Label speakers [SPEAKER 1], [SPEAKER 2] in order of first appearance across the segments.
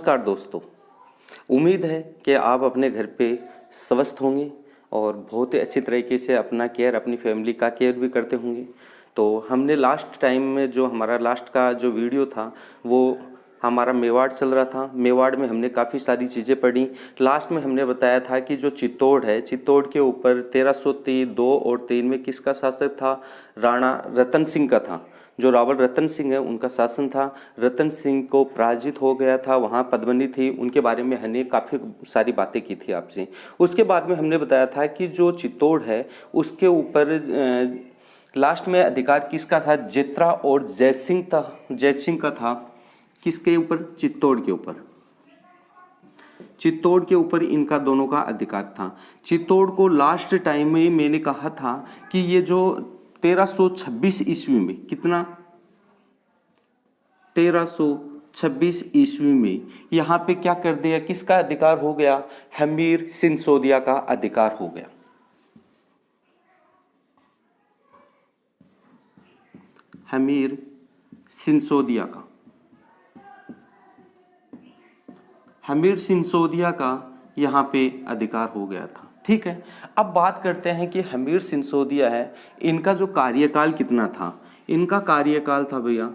[SPEAKER 1] नमस्कार दोस्तों, उम्मीद है कि आप अपने घर पे स्वस्थ होंगे और बहुत ही अच्छी तरीके से अपना केयर, अपनी फैमिली का केयर भी करते होंगे। तो हमने लास्ट टाइम में जो हमारा लास्ट का जो वीडियो था वो हमारा मेवाड़ चल रहा था। मेवाड़ में हमने काफ़ी सारी चीज़ें पढ़ी। लास्ट में हमने बताया था कि जो चित्तौड़ है, चित्तौड़ के ऊपर 1302 और 3 में किसका शासक था? राणा रतन सिंह का था। जो रावल रतन सिंह है उनका शासन था। रतन सिंह को पराजित हो गया था, वहाँ पद्मनी थी, उनके बारे में हमने काफ़ी सारी बातें की थी आपसे। उसके बाद में हमने बताया था कि जो चित्तौड़ है उसके ऊपर लास्ट में अधिकार किसका था? जेत्रा और जयसिंह था, जयसिंह का था। किसके ऊपर? चित्तौड़ के ऊपर। चित्तौड़ के ऊपर इनका दोनों का अधिकार था। चित्तौड़ को लास्ट टाइम में मैंने कहा था कि ये जो 1326 ईस्वी में, कितना? 1326 ईस्वी में यहाँ पे क्या कर दिया? किसका अधिकार हो गया? हमीर सिंसोदिया का अधिकार हो गया। हमीर सिंसोदिया का, हमीर सिंसोदिया का यहाँ पे अधिकार हो गया था। ठीक है, अब बात करते हैं कि हमीर सिंसोदिया है, इनका जो कार्यकाल कितना था? इनका कार्यकाल था भैया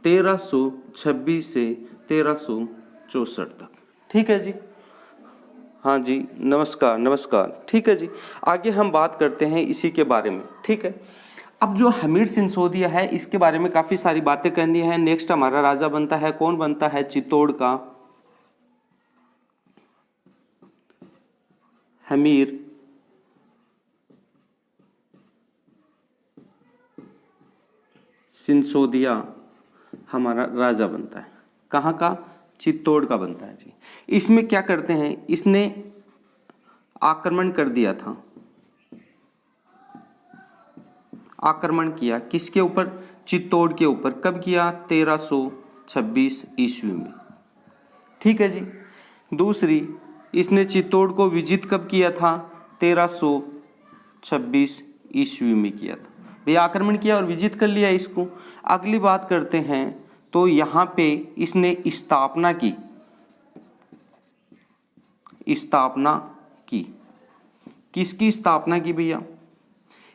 [SPEAKER 1] 1326 से 1364 तक। ठीक है जी, हाँ जी, नमस्कार नमस्कार। ठीक है जी, आगे हम बात करते हैं इसी के बारे में। ठीक है, अब जो हमीर सिंसोदिया है इसके बारे में काफ़ी सारी बातें करनी है। नेक्स्ट हमारा राजा बनता है, कौन बनता है? चित्तौड़ का हमीर सिंसोदिया हमारा राजा बनता है। कहाँ का? चित्तौड़ का बनता है जी। इसमें क्या करते हैं? इसने आक्रमण कर दिया था, आक्रमण किया किसके ऊपर? चित्तौड़ के ऊपर। कब किया? 1326 ईस्वी में। ठीक है जी। दूसरी, इसने चित्तौड़ को विजित कब किया था? 1326 ईस्वी में किया था। भैया आक्रमण किया और विजित कर लिया इसको। अगली बात करते हैं तो यहाँ पे इसने स्थापना की, स्थापना की। किसकी स्थापना की भैया?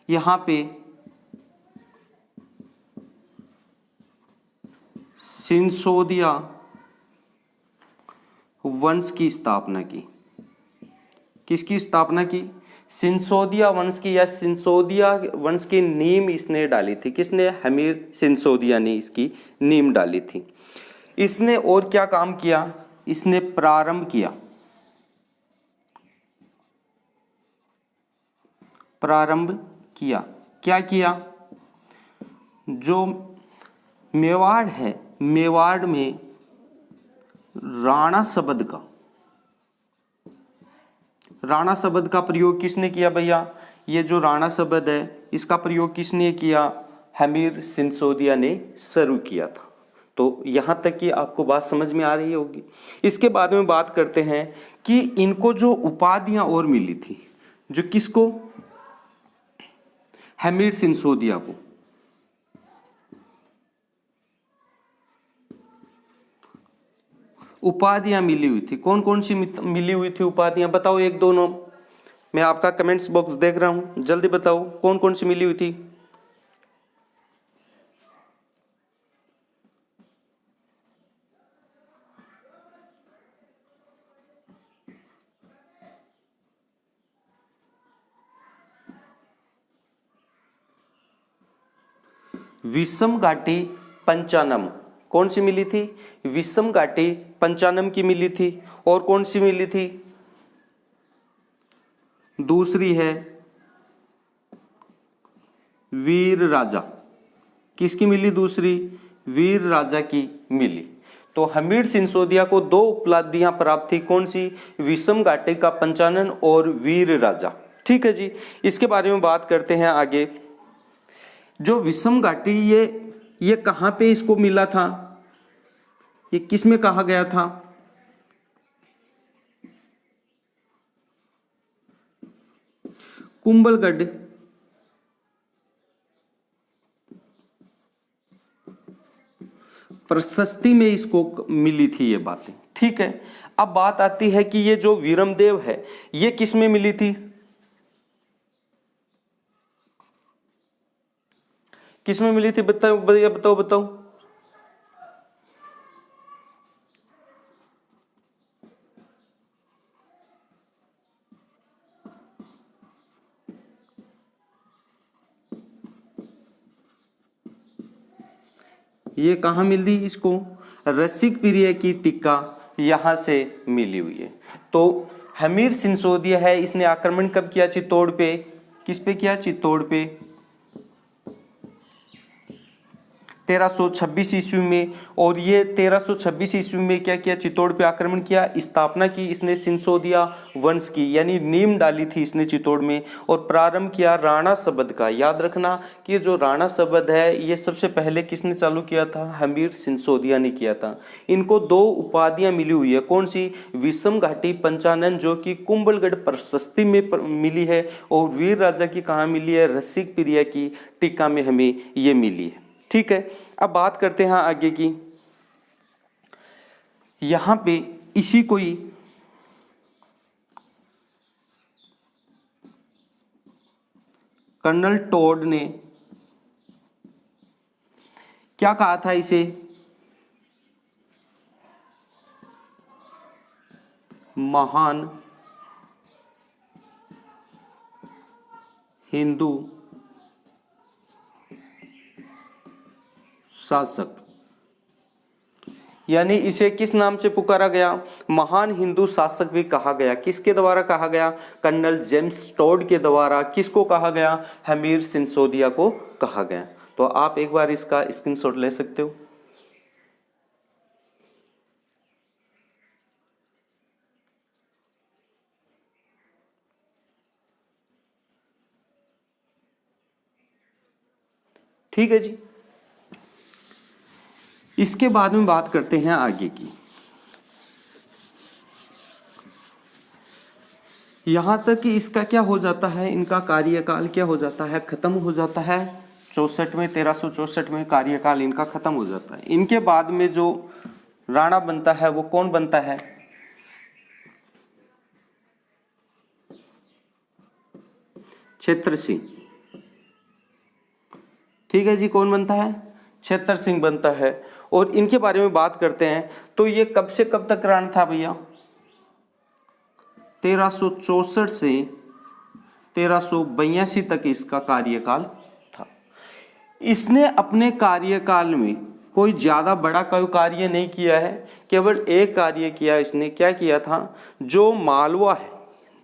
[SPEAKER 1] यहाँ पे सिंसोदिया वंश की स्थापना की। किसकी स्थापना की? सिंसोदिया वंश की, या सिंसोदिया वंश की नींव इसने डाली थी। किसने? हमीर सिंसोदिया ने इसकी नींव डाली थी। इसने और क्या काम किया? इसने प्रारंभ किया, प्रारंभ किया। क्या किया? जो मेवाड़ है, मेवाड़ में राणा शब्द का, राणा शब्द का प्रयोग किसने किया भैया? ये जो राणा शब्द है इसका प्रयोग किसने किया? हमीर सिंसोदिया ने शुरू किया था। तो यहाँ तक कि आपको बात समझ में आ रही होगी। इसके बाद में बात करते हैं कि इनको जो उपाधियां और मिली थी, जो किसको? हमीर सिंसोदिया को। उपाधियां मिली हुई थी। कौन कौन सी मिली हुई थी उपाधियां? बताओ, एक दो नाम। मैं आपका कमेंट्स बॉक्स देख रहा हूं, जल्दी बताओ कौन कौन सी मिली हुई थी। विषम घाटी पंचानम, कौन सी मिली थी? विषम घाटी पंचानम की मिली थी। और कौन सी मिली थी? दूसरी है वीर राजा। किसकी मिली? दूसरी वीर राजा की मिली। तो हमीर सिंसोदिया को दो उपलब्धियां प्राप्त थी। कौन सी? विषम घाटी का पंचानन और वीर राजा। ठीक है जी, इसके बारे में बात करते हैं आगे। जो विषम घाटी, ये कहां पे इसको मिला था? ये किस में कहा गया था? कुंभलगढ़, प्रशस्ति में इसको मिली थी ये बातें। ठीक है। अब बात आती है कि ये जो वीरमदेव है ये किस में मिली थी, किस में मिली थी, बताओ भैया, बताओ बताओ। ये कहाँ मिली इसको, रसिक प्रिय की टीका यहां से मिली हुई है। तो हमीर सिंसोदिया है, इसने आक्रमण कब किया, चित्तौड़ पे, किस पे किया, चित्तौड़ पे 1326 ईस्वी में। और ये 1326 ईस्वी में क्या किया, चित्तौड़ पे आक्रमण किया, स्थापना की इसने सिंसोदिया वंश की, यानी नींव डाली थी इसने चित्तौड़ में। और प्रारंभ किया राणा सबद का। याद रखना कि जो राणा सबद है ये सबसे पहले किसने चालू किया था, हमीर सिंसोदिया ने किया था। इनको 2 उपाधियां मिली हुई है, कौन सी, विषम घाटी पंचानन जो कि कुंभलगढ़ प्रशस्ति में मिली है, और वीर राजा की कहाँ मिली है, रसिक प्रिया की टीका में हमें ये मिली है। ठीक है। अब बात करते हैं आगे की। यहां पे इसी कोई कर्नल टोड ने क्या कहा था इसे, महान हिंदू शासक, यानी इसे किस नाम से पुकारा गया, महान हिंदू शासक भी कहा गया। किसके द्वारा कहा गया, कर्नल जेम्स टोड के द्वारा। किसको कहा गया, हमीर सिंसोदिया को कहा गया। तो आप एक बार इसका स्क्रीनशॉट ले सकते हो। ठीक है जी। इसके बाद में बात करते हैं आगे की। यहां तक कि इसका क्या हो जाता है, इनका कार्यकाल क्या हो जाता है, खत्म हो जाता है 64 में, 1364 में कार्यकाल इनका खत्म हो जाता है। इनके बाद में जो राणा बनता है वो कौन बनता है, छेत्र सिंह। ठीक है जी, कौन बनता है, छेत्र सिंह बनता है। और इनके बारे में बात करते हैं तो ये कब से कब तक राणा था भैया, 1364 से 1382 तक इसका कार्यकाल था। इसने अपने कार्यकाल में कोई ज्यादा बड़ा कोई कार्य नहीं किया है, केवल एक कार्य किया इसने। क्या किया था, जो मालवा है,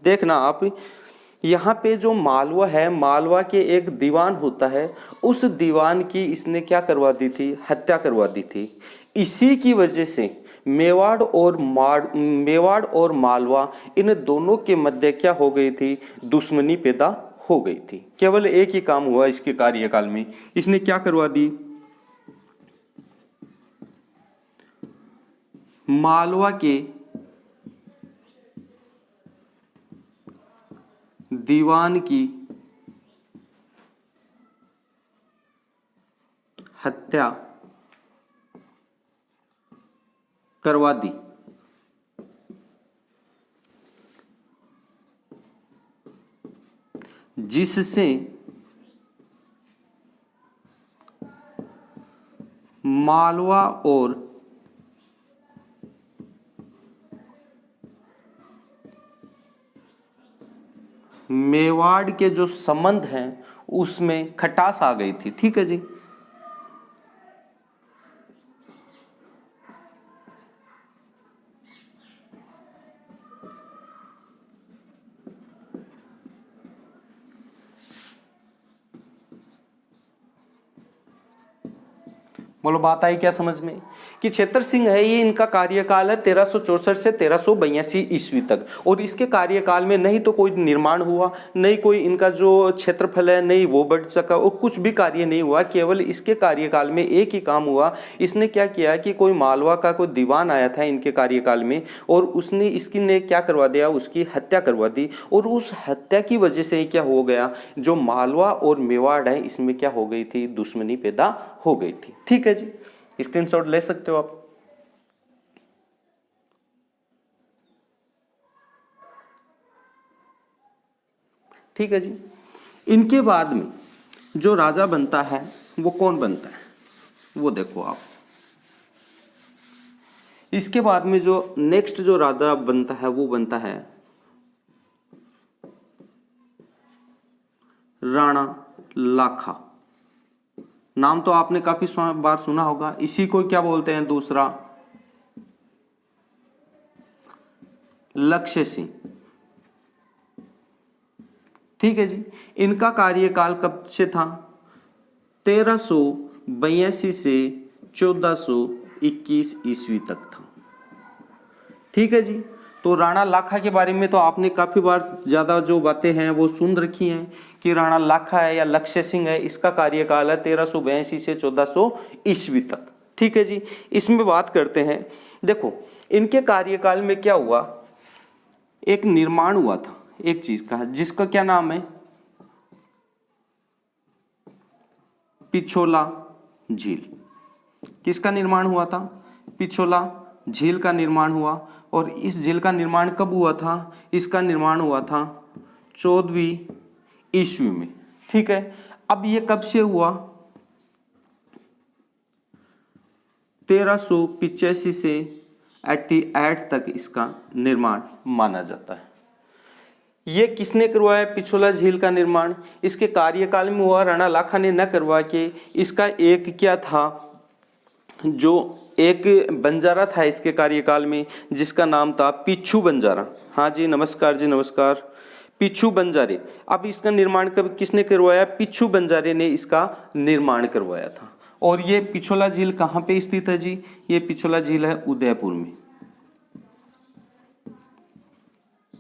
[SPEAKER 1] देखना आप यहाँ पे जो मालवा है, मालवा के एक दीवान होता है, उस दीवान की इसने क्या करवा दी थी, हत्या करवा दी थी। इसी की वजह से मेवाड़ और मालवा इन दोनों के मध्य क्या हो गई थी, दुश्मनी पैदा हो गई थी। केवल एक ही काम हुआ इसके कार्यकाल में, इसने क्या करवा दी, मालवा के दीवान की हत्या करवा दी। जिससे मालवा और मेवाड़ के जो संबंध हैं उसमें खटास आ गई थी। ठीक है जी। बोलो बात आई क्या समझ में, कि छेत्र सिंह है ये, इनका कार्यकाल है 1364 से 1382 ईस्वी तक। और इसके कार्यकाल में नहीं तो कोई निर्माण हुआ, नहीं कोई इनका जो क्षेत्रफल है नहीं वो बढ़ सका, और कुछ भी कार्य नहीं हुआ। केवल इसके कार्यकाल में एक ही काम हुआ, इसने क्या किया कि कोई मालवा का कोई दीवान आया था इनके कार्यकाल में, और उसने इसकी ने क्या करवा दिया, उसकी हत्या करवा दी। और उस हत्या की वजह से क्या हो गया, जो मालवा और मेवाड़ है इसमें क्या हो गई थी, दुश्मनी पैदा हो गई थी। ठीक है जी, स्क्रीनशॉट ले सकते हो आप। ठीक है जी। इनके बाद में जो राजा बनता है वो कौन बनता है, वो देखो आप। इसके बाद में जो नेक्स्ट जो राजा बनता है वो बनता है राणा लाखा। नाम तो आपने काफी बार सुना होगा। इसी को क्या बोलते हैं, दूसरा लक्ष्य सिंह। ठीक है जी। इनका कार्यकाल कब से था, 1382 से 1421 ईस्वी तक था। ठीक है जी। तो राणा लाखा के बारे में तो आपने काफी बार ज्यादा जो बातें हैं वो सुन रखी हैं कि राणा लाखा है या लक्ष्य सिंह है, इसका कार्यकाल है 1382 से 1400 ईस्वी तक। ठीक है जी। इसमें बात करते हैं, देखो इनके कार्यकाल में क्या हुआ, एक निर्माण हुआ था एक चीज का, जिसका क्या नाम है, पिछोला झील। किसका निर्माण हुआ था, पिछोला झील का निर्माण हुआ। और इस झील का निर्माण कब हुआ था, इसका निर्माण हुआ था 14वीं ईस्वी में। ठीक है। अब ये कब से हुआ, 1385 से 88 तक इसका निर्माण माना जाता है। ये किसने करवाया पिछोला झील का निर्माण, इसके कार्यकाल में हुआ, राणा लाखा ने न करवा के। इसका एक क्या था, जो एक बंजारा था इसके कार्यकाल में जिसका नाम था पिच्छू बंजारा। हाँ जी नमस्कार जी नमस्कार, पिच्छू बंजारे। अब इसका निर्माण कब किसने करवाया, पिच्छू बंजारे ने इसका निर्माण करवाया था। और ये पिछोला झील कहाँ पे स्थित है जी, ये पिछोला झील है उदयपुर में।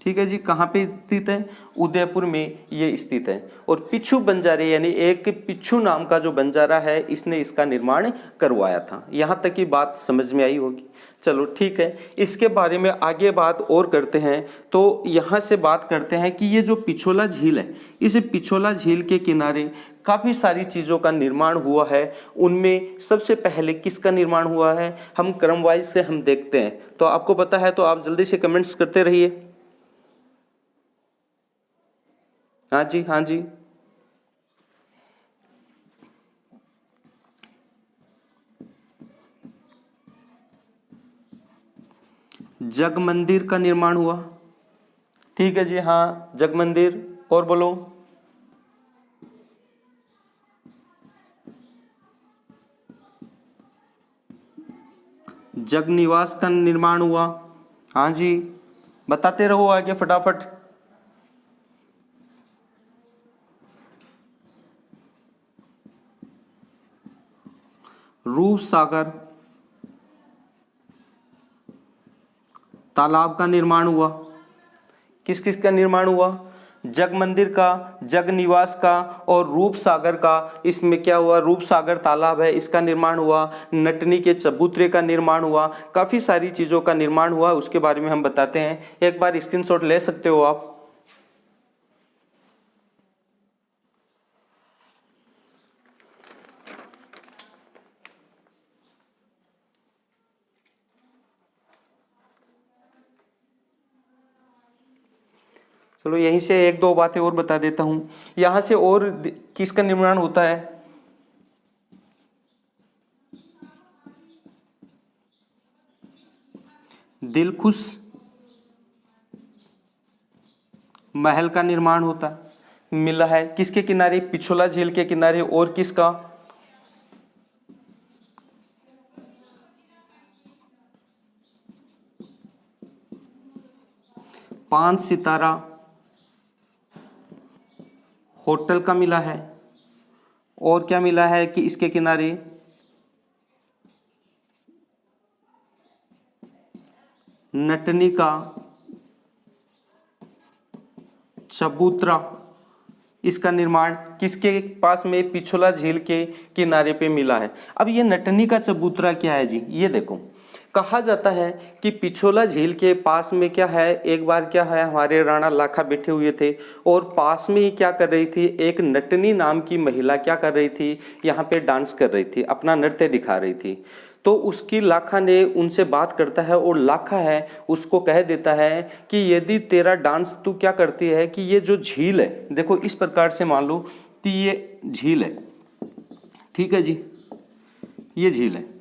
[SPEAKER 1] ठीक है जी। कहाँ पे स्थित है, उदयपुर में ये स्थित है। और पिच्छू बंजारे यानी एक पिच्छू नाम का जो बंजारा है, इसने इसका निर्माण करवाया था। यहाँ तक की बात समझ में आई होगी। चलो ठीक है, इसके बारे में आगे बात और करते हैं। तो यहाँ से बात करते हैं कि ये जो पिछोला झील है, इस पिछोला झील के किनारे काफ़ी सारी चीज़ों का निर्माण हुआ है। उनमें सबसे पहले किसका निर्माण हुआ है, हम क्रम वाइज से हम देखते हैं। तो आपको पता है तो आप जल्दी से कमेंट्स करते रहिए। हाँ जी हाँ जी। जग मंदिर का निर्माण हुआ। ठीक है जी, हाँ जग मंदिर। और बोलो, जग निवास का निर्माण हुआ। हाँ जी, बताते रहो आगे फटाफट। रूप सागर तालाब का निर्माण हुआ। किस किस का निर्माण हुआ, जग मंदिर का, जग निवास का और रूप सागर का। इसमें क्या हुआ, रूप सागर तालाब है इसका निर्माण हुआ। नटनी के चबूतरे का निर्माण हुआ। काफी सारी चीजों का निर्माण हुआ, उसके बारे में हम बताते हैं। एक बार स्क्रीनशॉट ले सकते हो आप। चलो यहीं से एक दो बातें और बता देता हूं। यहां से और किसका निर्माण होता है, दिलखुश महल का निर्माण होता मिला है। किसके किनारे, पिछोला झील के किनारे। और किसका, पांच सितारा होटल का मिला है। और क्या मिला है कि इसके किनारे नटनी का चबूतरा, इसका निर्माण किसके पास में, पिछोला झील के किनारे पे मिला है। अब ये नटनी का चबूतरा क्या है जी, ये देखो कहा जाता है कि पिछोला झील के पास में क्या है, एक बार क्या है, हमारे राणा लाखा बैठे हुए थे और पास में ही क्या कर रही थी, एक नटनी नाम की महिला क्या कर रही थी, यहाँ पे डांस कर रही थी, अपना नृत्य दिखा रही थी। तो उसकी लाखा ने उनसे बात करता है और लाखा है उसको कह देता है कि यदि तेरा डांस तू क्या करती है कि ये जो झील है, देखो इस प्रकार से मान लो कि ये झील है, ठीक है जी, ये झील है।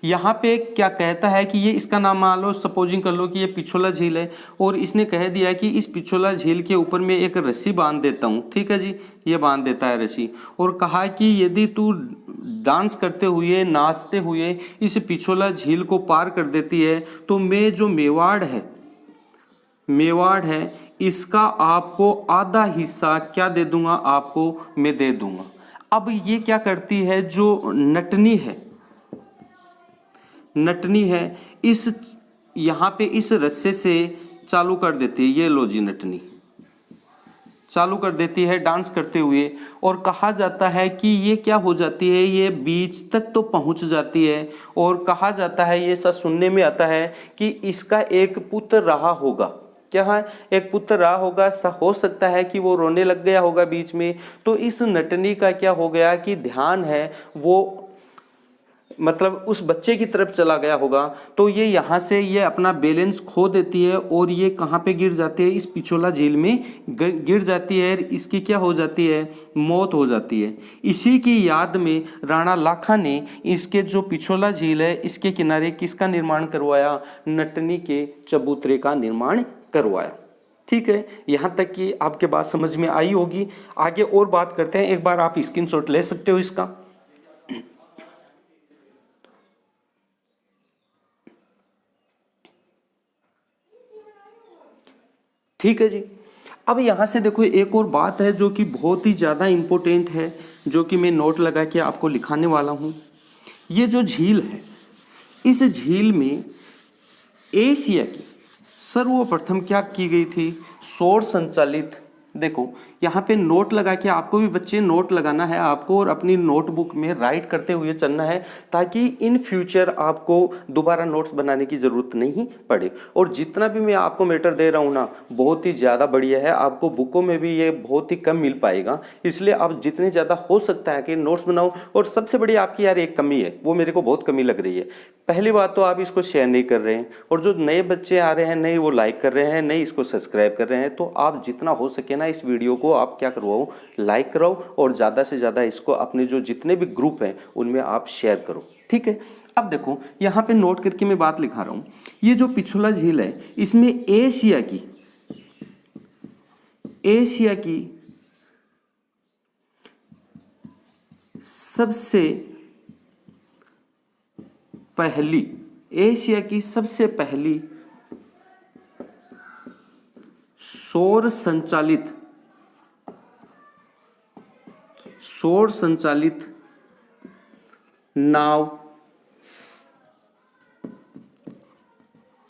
[SPEAKER 1] यहाँ पे क्या कहता है कि ये इसका नाम मान लो, सपोजिंग कर लो कि ये पिछोला झील है और इसने कह दिया कि इस पिछोला झील के ऊपर मैं एक रस्सी बांध देता हूँ, ठीक है जी, ये बांध देता है रस्सी और कहा कि यदि तू डांस करते हुए नाचते हुए इस पिछोला झील को पार कर देती है तो मैं जो मेवाड़ है इसका आपको आधा हिस्सा क्या दे दूंगा, आपको मैं दे दूंगा। अब ये क्या करती है, जो नटनी है इस यहाँ पे इस रस्से से चालू कर देती है, ये लो जी, नटनी चालू कर देती है डांस करते हुए और कहा जाता है कि ये क्या हो जाती है, ये बीच तक तो पहुंच जाती है और कहा जाता है, ये सब सुनने में आता है कि इसका एक पुत्र रहा होगा, क्या है, एक पुत्र रहा होगा, हो सकता है कि वो रोने लग गया होगा बीच में। तो इस नटनी का क्या हो गया कि ध्यान है वो मतलब उस बच्चे की तरफ चला गया होगा, तो ये यहाँ से ये अपना बैलेंस खो देती है और ये कहाँ पे गिर जाती है, इस पिछोला झील में गिर जाती है, इसकी क्या हो जाती है, मौत हो जाती है। इसी की याद में राणा लाखा ने इसके जो पिछोला झील है इसके किनारे किसका निर्माण करवाया, नटनी के चबूतरे का निर्माण करवाया। ठीक है, यहाँ तक कि आपके बात समझ में आई होगी। आगे और बात करते हैं, एक बार आप स्क्रीनशॉट ले सकते हो इसका। ठीक है जी, अब यहाँ से देखो एक और बात है जो कि बहुत ही ज़्यादा इम्पोर्टेंट है, जो कि मैं नोट लगा के आपको लिखाने वाला हूँ। ये जो झील है, इस झील में एशिया की सर्वप्रथम क्या की गई थी, सौर संचालित, देखो यहाँ पे नोट लगा के आपको भी बच्चे नोट लगाना है आपको और अपनी नोटबुक में राइट करते हुए चलना है, ताकि इन फ्यूचर आपको दोबारा नोट्स बनाने की ज़रूरत नहीं पड़े। और जितना भी मैं आपको मैटर दे रहा हूँ ना, बहुत ही ज़्यादा बढ़िया है, आपको बुकों में भी ये बहुत ही कम मिल पाएगा, इसलिए आप जितने ज़्यादा हो सकता है कि नोट्स बनाओ। और सबसे बड़ी आपकी यार एक कमी है, वो मेरे को बहुत कमी लग रही है। पहली बात तो आप इसको शेयर नहीं कर रहे हैं, और जो नए बच्चे आ रहे हैं नहीं वो लाइक कर रहे हैं, नहीं इसको सब्सक्राइब कर रहे हैं। तो आप जितना हो सके ना इस वीडियो को आप क्या करवाओ, लाइक कराओ और ज़्यादा से ज़्यादा इसको अपने जो जितने भी ग्रुप हैं उनमें आप शेयर करो। ठीक है, अब देखो यहाँ पे नोट करके मैं बात लिखा रहा हूँ। ये जो पिछोला झील है इसमें एशिया की सबसे पहली सौर संचालित नाव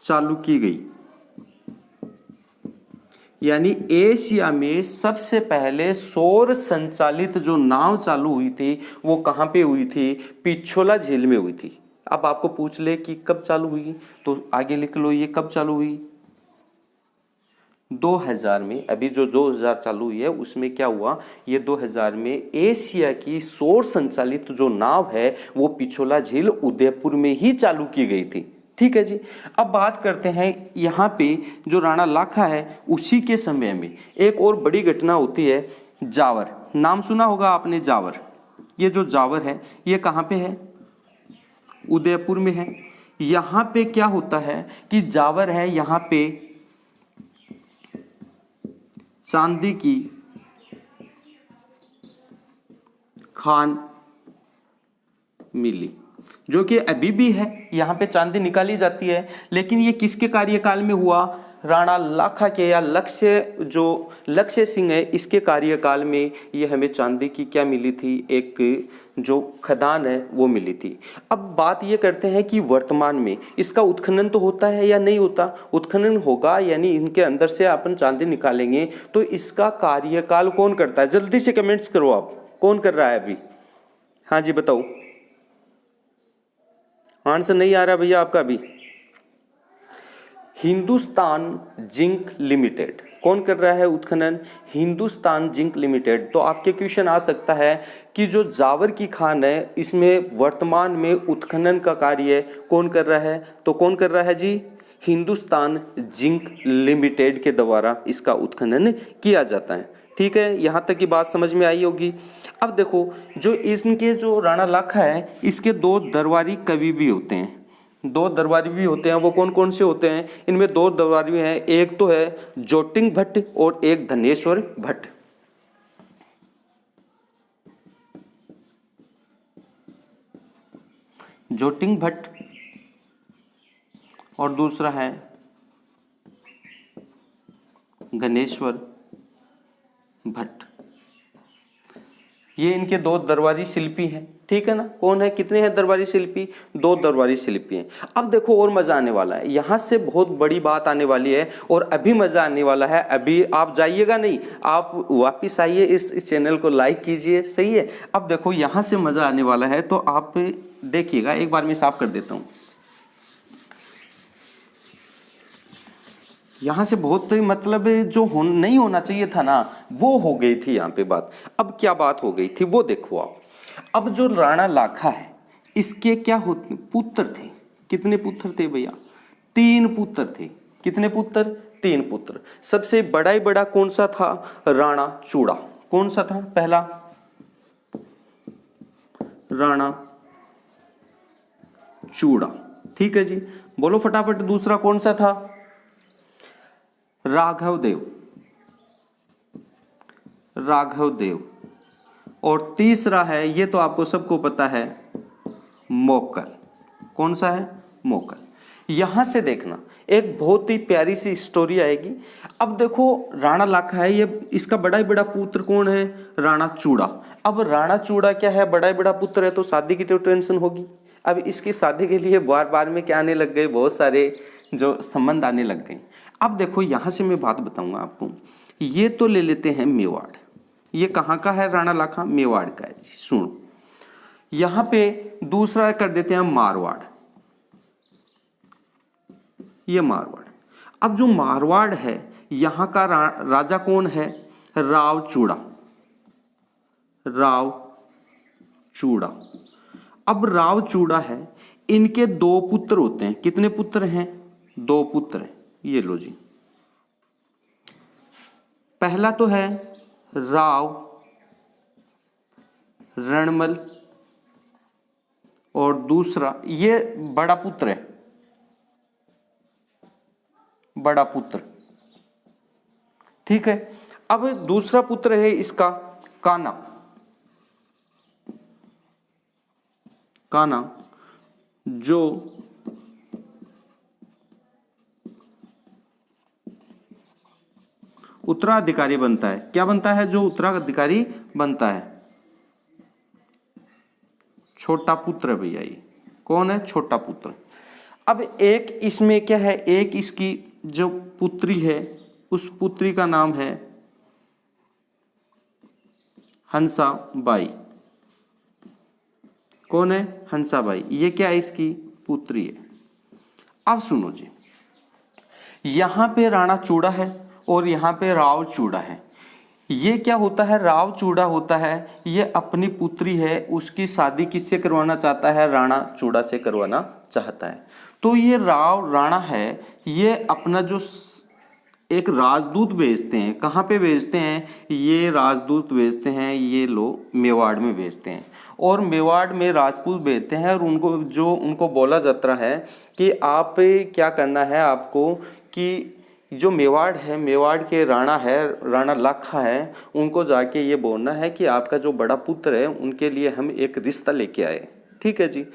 [SPEAKER 1] चालू की गई। यानी एशिया में सबसे पहले सौर संचालित जो नाव चालू हुई थी वो कहां पे हुई थी, पिछोला झील में हुई थी। अब आपको पूछ ले कि कब चालू हुई, तो आगे लिख लो ये कब चालू हुई, 2000 में। अभी जो 2000 चालू हुई है उसमें क्या हुआ, ये 2000 में एशिया की सौर संचालित जो नाव है वो पिछोला झील उदयपुर में ही चालू की गई थी। ठीक है जी, अब बात करते हैं यहाँ पे जो राणा लाखा है उसी के समय में एक और बड़ी घटना होती है, जावर। नाम सुना होगा आपने जावर। ये जो जावर है ये कहाँ पे है, उदयपुर में है। यहाँ पे क्या होता है कि जावर है, यहाँ पे चांदी की खान मिली, जो कि अभी भी है, यहाँ पे चांदी निकाली जाती है। लेकिन ये किसके कार्यकाल में हुआ, राणा लाखा के या लक्ष्य सिंह है इसके कार्यकाल में ये हमें चांदी की क्या मिली थी, एक जो खदान है वो मिली थी। अब बात ये करते हैं कि वर्तमान में इसका उत्खनन तो होता है या नहीं होता, उत्खनन होगा, यानी इनके अंदर से अपन चांदी निकालेंगे। तो इसका कार्यकाल कौन करता है, जल्दी से कमेंट्स करो आप, कौन कर रहा है अभी, हाँ जी बताओ। आंसर नहीं आ रहा भैया आपका भी। हिंदुस्तान जिंक लिमिटेड कौन कर रहा है उत्खनन? Hindustan zinc limited. तो आपके क्वेश्चन आ सकता है कि जो जावर की खान है इसमें वर्तमान में उत्खनन का कार्य कौन कर रहा है? तो कौन कर रहा है जी? हिंदुस्तान जिंक लिमिटेड के द्वारा इसका उत्खनन किया जाता है। ठीक है, यहाँ तक की बात समझ में आई होगी। अब देखो, जो इनके जो राणा लाखा है इसके दो दरबारी कवि भी होते हैं, दो दरबारी भी होते हैं। वो कौन कौन से होते हैं? इनमें दो दरबारी हैं, एक तो है जोटिंग भट्ट और एक धनेश्वर भट्ट। जोटिंग भट्ट और दूसरा है गणेश्वर भट्ट। ये इनके दो दरबारी शिल्पी हैं। ठीक है ना? कौन है? कितने हैं दरबारी शिल्पी? दो दरबारी शिल्पी हैं। अब देखो और मजा आने वाला है, यहाँ से बहुत बड़ी बात आने वाली है और अभी मजा आने वाला है। अभी आप जाइएगा नहीं, आप वापिस आइए, इस चैनल को लाइक कीजिए। सही है? अब देखो यहाँ से मजा आने वाला है, तो आप देखिएगा। एक बार मैं साफ कर देता हूँ। यहाँ से बहुत मतलब जो नहीं होना चाहिए था ना, वो हो गई थी यहाँ पे बात। अब क्या बात हो गई थी वो देखो आप। अब जो राणा लाखा है इसके क्या होते पुत्र थे? कितने पुत्र थे भैया? 3 पुत्र थे। कितने पुत्र? 3 पुत्र। सबसे बड़ा ही बड़ा कौन सा था? राणा चूड़ा। कौन सा था? पहला राणा चूड़ा। ठीक है जी, बोलो फटाफट। दूसरा कौन सा था? राघव देव। राघव देव। और तीसरा है, ये तो आपको सबको पता है, मोकल। कौन सा है? मोकल। यहां से देखना एक बहुत ही प्यारी सी स्टोरी आएगी। अब देखो राणा लाखा है, ये इसका बड़ा ही बड़ा पुत्र कौन है? राणा चूड़ा। अब राणा चूड़ा क्या है? बड़ा ही बड़ा पुत्र है, तो शादी की तो टेंशन होगी। अब इसकी शादी के लिए बार बार में क्या आने लग गए? बहुत सारे जो संबंध आने लग गए। अब देखो यहां से मैं बात बताऊंगा आपको। ये तो ले लेते हैं मेवाड़। ये कहाँ का है राणा लाखा? मेवाड़ का है। सुनो, यहां पे दूसरा कर देते हैं मारवाड़। ये मारवाड़। अब जो मारवाड़ है यहां का राजा कौन है? राव चूड़ा। राव चूड़ा। अब राव चूड़ा है, इनके 2 पुत्र होते हैं। कितने पुत्र हैं? 2 पुत्र हैं। ये लो जी, पहला तो है राव रणमल और दूसरा ये बड़ा पुत्र है, बड़ा पुत्र। ठीक है। अब दूसरा पुत्र है इसका काना। काना जो उत्तराधिकारी बनता है। क्या बनता है? जो उत्तराधिकारी बनता है। छोटा पुत्र भैया। ये कौन है? छोटा पुत्र। अब एक इसमें क्या है? एक इसकी जो पुत्री है उस पुत्री का नाम है हंसाबाई। कौन है? हंसाबाई। ये क्या है? इसकी पुत्री है। अब सुनो जी, यहां पे राणा चूड़ा है और यहाँ पे राव चूड़ा है। ये क्या होता है? राव चूड़ा होता है, ये अपनी पुत्री है, उसकी शादी किससे करवाना चाहता है? राणा चूड़ा से करवाना चाहता है। तो ये राव राणा है, ये अपना जो एक राजदूत भेजते हैं। कहाँ पे भेजते हैं? ये राजदूत भेजते हैं, ये लो मेवाड़ में भेजते हैं। और मेवाड़ में राजपूत भेजते हैं और उनको बोला जाता है कि आप क्या करना है आपको, कि जो मेवाड़ है, मेवाड़ के राणा है, राणा लाखा है, उनको जाके ये बोलना है कि आपका जो बड़ा पुत्र है उनके लिए हम एक रिश्ता लेके आए। ठीक है जी।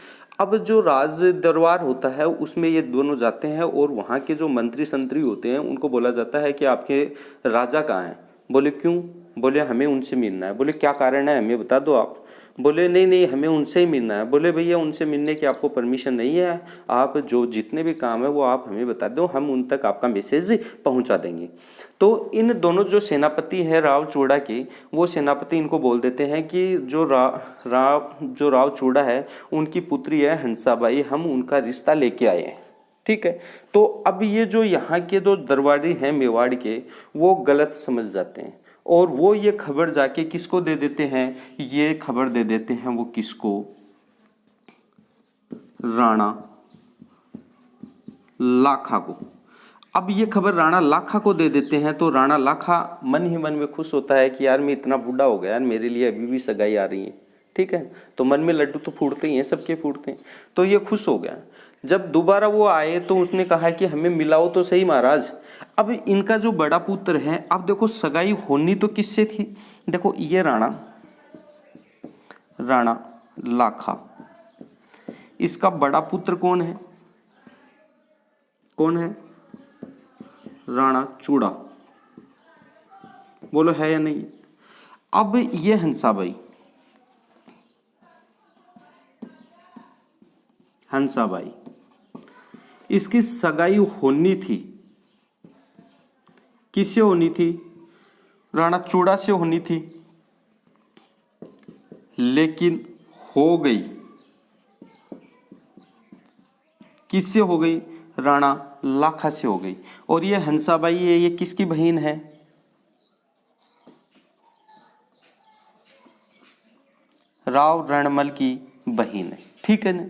[SPEAKER 1] अब जो राज दरबार होता है उसमें ये दोनों जाते हैं और वहाँ के जो मंत्री संतरी होते हैं उनको बोला जाता है कि आपके राजा कहाँ हैं? बोले क्यों? बोले हमें उनसे मिलना है। बोले क्या कारण है, हमें बता दो आप। बोले नहीं नहीं, हमें उनसे ही मिलना है। बोले भैया उनसे मिलने की आपको परमिशन नहीं है, आप जो जितने भी काम है वो आप हमें बता दो, हम उन तक आपका मैसेज पहुंचा देंगे। तो इन दोनों जो सेनापति हैं राव चूड़ा के, वो सेनापति इनको बोल देते हैं कि जो राव चूड़ा है उनकी पुत्री है हंसाबाई, हम उनका रिश्ता लेके आए हैं। ठीक है। तो अब ये जो यहाँ के जो दरबारी हैं मेवाड़ के, वो गलत समझ जाते हैं और वो ये खबर जाके किसको दे देते हैं, ये खबर दे देते हैं वो किसको, राणा लाखा को। अब ये खबर राणा लाखा को दे देते हैं तो राणा लाखा मन ही मन में खुश होता है कि यार मैं इतना बूढ़ा हो गया, यार मेरे लिए अभी भी सगाई आ रही है। ठीक है। तो मन में लड्डू तो फूटते ही हैं, सबके फूटते हैं। तो ये खुश हो गया। जब दोबारा वो आए तो उसने कहा कि हमें मिलाओ तो सही महाराज। अब इनका जो बड़ा पुत्र है, अब देखो सगाई होनी तो किससे थी, देखो ये राणा लाखा, इसका बड़ा पुत्र कौन है, राणा चूड़ा। बोलो है या नहीं। अब ये हंसाबाई इसकी सगाई होनी थी, किससे होनी थी, राणा चूड़ा से होनी थी, लेकिन हो गई किससे हो गई, राणा लाखा से हो गई। और ये हंसाबाई है, ये किसकी बहन है, राव रणमल की बहन है। ठीक है ना।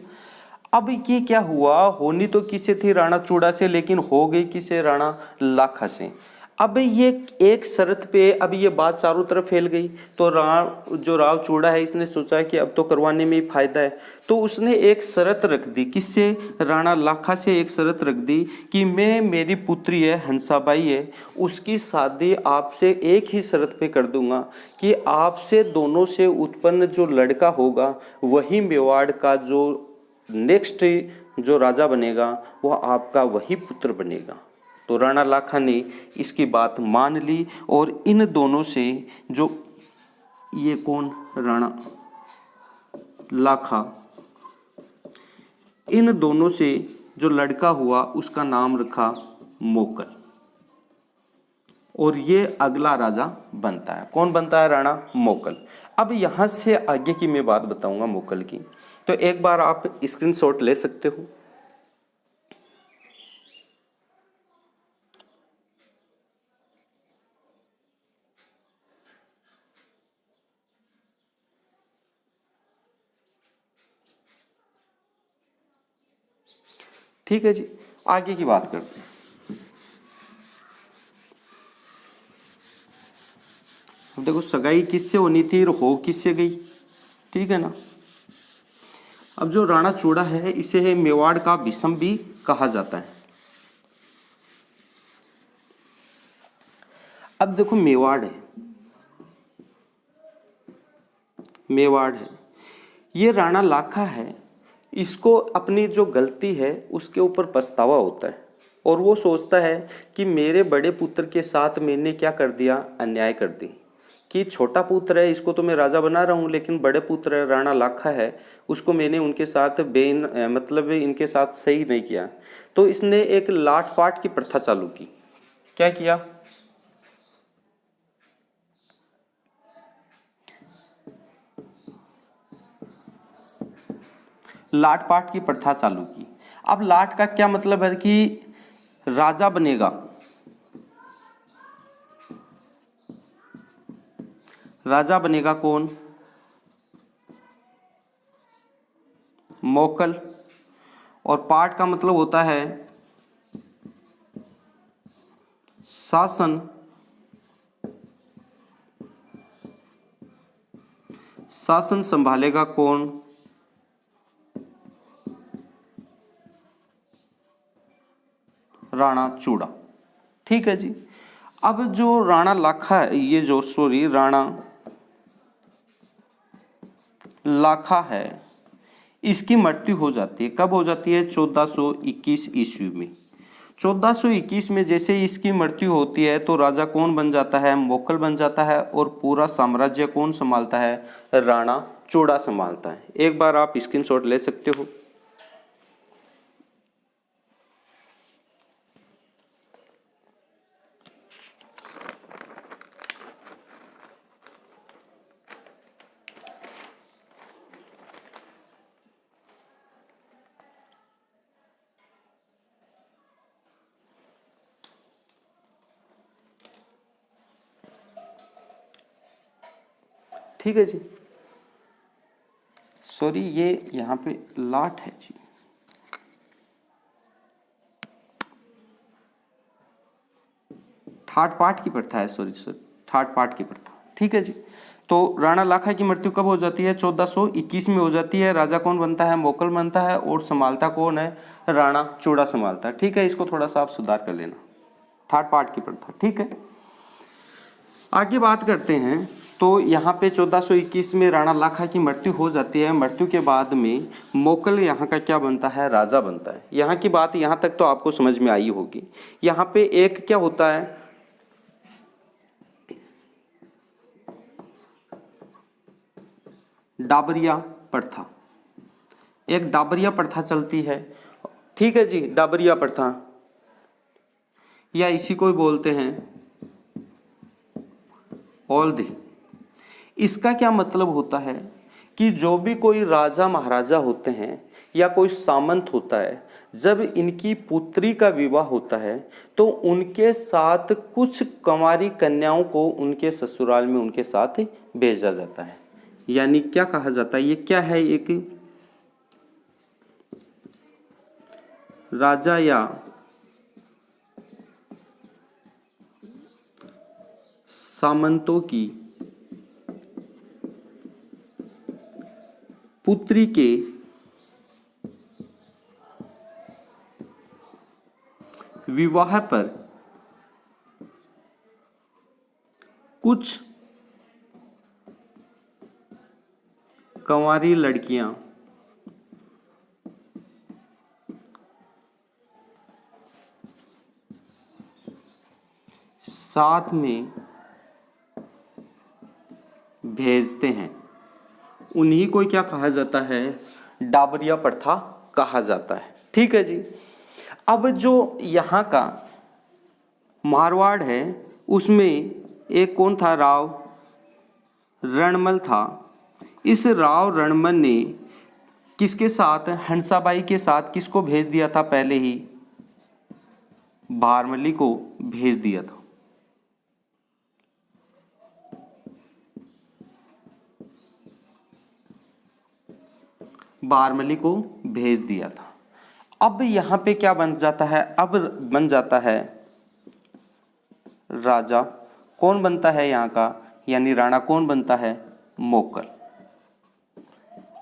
[SPEAKER 1] अब ये क्या हुआ, होनी तो किससे थी, राणा चूड़ा से, लेकिन हो गई किससे, राणा लाखा से। अब ये एक शर्त पे, अब ये बात चारों तरफ फैल गई। तो जो राव चूड़ा है इसने सोचा कि अब तो करवाने में ही फायदा है, तो उसने एक शर्त रख दी, किससे, राणा लाखा से एक शर्त रख दी कि मैं, मेरी पुत्री है हंसाबाई है, उसकी शादी आपसे एक ही शर्त पे कर दूंगा कि आपसे दोनों से उत्पन्न जो लड़का होगा वही मेवाड़ का जो नेक्स्ट जो राजा बनेगा वह आपका वही पुत्र बनेगा। तो राणा लाखा ने इसकी बात मान ली और इन दोनों से जो, ये कौन, राणा लाखा, इन दोनों से जो लड़का हुआ उसका नाम रखा मोकल। और ये अगला राजा बनता है, कौन बनता है, राणा मोकल। अब यहां से आगे की मैं बात बताऊंगा मोकल की, तो एक बार आप स्क्रीनशॉट ले सकते हो। ठीक है जी, आगे की बात करते हैं। अब देखो सगाई किससे होनी थी और हो किससे गई। ठीक है ना। अब जो राणा चूड़ा है इसे मेवाड़ का भीष्म भी कहा जाता है। अब देखो मेवाड़ है, ये राणा लाखा है, इसको अपनी जो गलती है उसके ऊपर पछतावा होता है और वो सोचता है कि मेरे बड़े पुत्र के साथ मैंने क्या कर दिया, अन्याय कर दी, कि छोटा पुत्र है इसको तो मैं राजा बना रहा हूँ, लेकिन बड़े पुत्र राणा लाखा है उसको मैंने उनके साथ मतलब इनके साथ सही नहीं किया। तो इसने एक लाट पाट की प्रथा चालू की। क्या किया, लाट पाट की प्रथा चालू की। अब लाट का क्या मतलब है कि राजा बनेगा, कौन, मोकल। और पाट का मतलब होता है शासन, संभालेगा कौन, राणा चूड़ा। ठीक है जी। अब जो राणा लाखा, ये जो राणा लाखा है इसकी मृत्यु हो जाती है। कब हो जाती है, 1421 ईस्वी में। 1421 में जैसे इसकी मृत्यु होती है तो राजा कौन बन जाता है, मोकल बन जाता है और पूरा साम्राज्य कौन संभालता है, राणा चूड़ा संभालता है। एक बार आप स्क्रीनशॉट ले सकते हो। ठीक है जी। सॉरी, ये यहाँ पे लाट है जी। थार्ड पार्ट की प्रथा है, सॉरी, थर्ड पार्ट की प्रथा, ठीक है जी। तो राणा लाखा की मृत्यु कब हो जाती है? 1421 में हो जाती है। राजा कौन बनता है? मोकल बनता है। और संभालता कौन है? राणा चूड़ा संभालता है, ठीक है। इसको थोड़ा सा आप सुधार कर लेना, थर्ड पार्ट की प्रथा, ठीक है। आगे बात करते हैं। तो यहाँ पे 1421 में राणा लाखा की मृत्यु हो जाती है। मृत्यु के बाद में मोकल यहाँ का क्या बनता है? राजा बनता है। यहाँ की बात यहाँ तक तो आपको समझ में आई होगी। यहाँ पे एक क्या होता है? डाबरिया प्रथा, एक डाबरिया प्रथा चलती है, ठीक है जी। डाबरिया प्रथा या इसी को बोलते हैं औल्धी। इसका क्या मतलब होता है कि जो भी कोई राजा महाराजा होते हैं या कोई सामंत होता है, जब इनकी पुत्री का विवाह होता है तो उनके साथ कुछ कुंवारी कन्याओं को उनके ससुराल में उनके साथ भेजा जाता है। यानी क्या कहा जाता है? ये क्या है? एक राजा या सामंतों की पुत्री के विवाह पर कुछ कंवारी लड़कियां साथ में भेजते हैं, उन्हीं को क्या कहा जाता है? डाबरिया प्रथा कहा जाता है, ठीक है जी। अब जो यहाँ का मारवाड़ है उसमें एक कौन था? राव रणमल था। इस राव रणमल ने किसके साथ? हंसाबाई के साथ किसको भेज दिया था? पहले ही भारमली को भेज दिया था। भारमली को भेज दिया था। अब यहां पे क्या बन जाता है? अब बन जाता है राजा कौन बनता है यहाँ का? यानी राणा कौन बनता है? मोकल।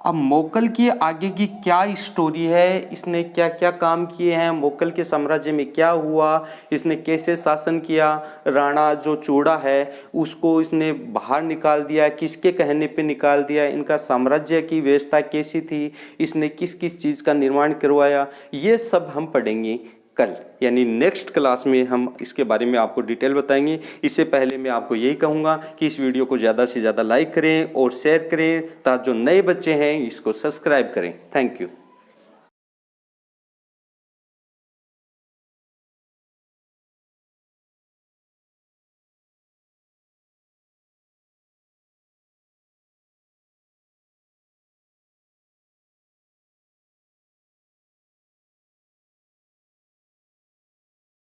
[SPEAKER 1] अब मोकल की आगे की क्या स्टोरी है, इसने क्या क्या काम किए हैं, मोकल के साम्राज्य में क्या हुआ, इसने कैसे शासन किया, राणा जो चूड़ा है उसको इसने बाहर निकाल दिया, किसके कहने पे निकाल दिया, इनका साम्राज्य की व्यवस्था कैसी थी, इसने किस किस चीज़ का निर्माण करवाया, ये सब हम पढ़ेंगे कल, यानी नेक्स्ट क्लास में हम इसके बारे में आपको डिटेल बताएंगे। इससे पहले मैं आपको यही कहूँगा कि इस वीडियो को ज़्यादा से ज़्यादा लाइक करें और शेयर करें, ताकि जो नए बच्चे हैं इसको सब्सक्राइब करें। Thank you.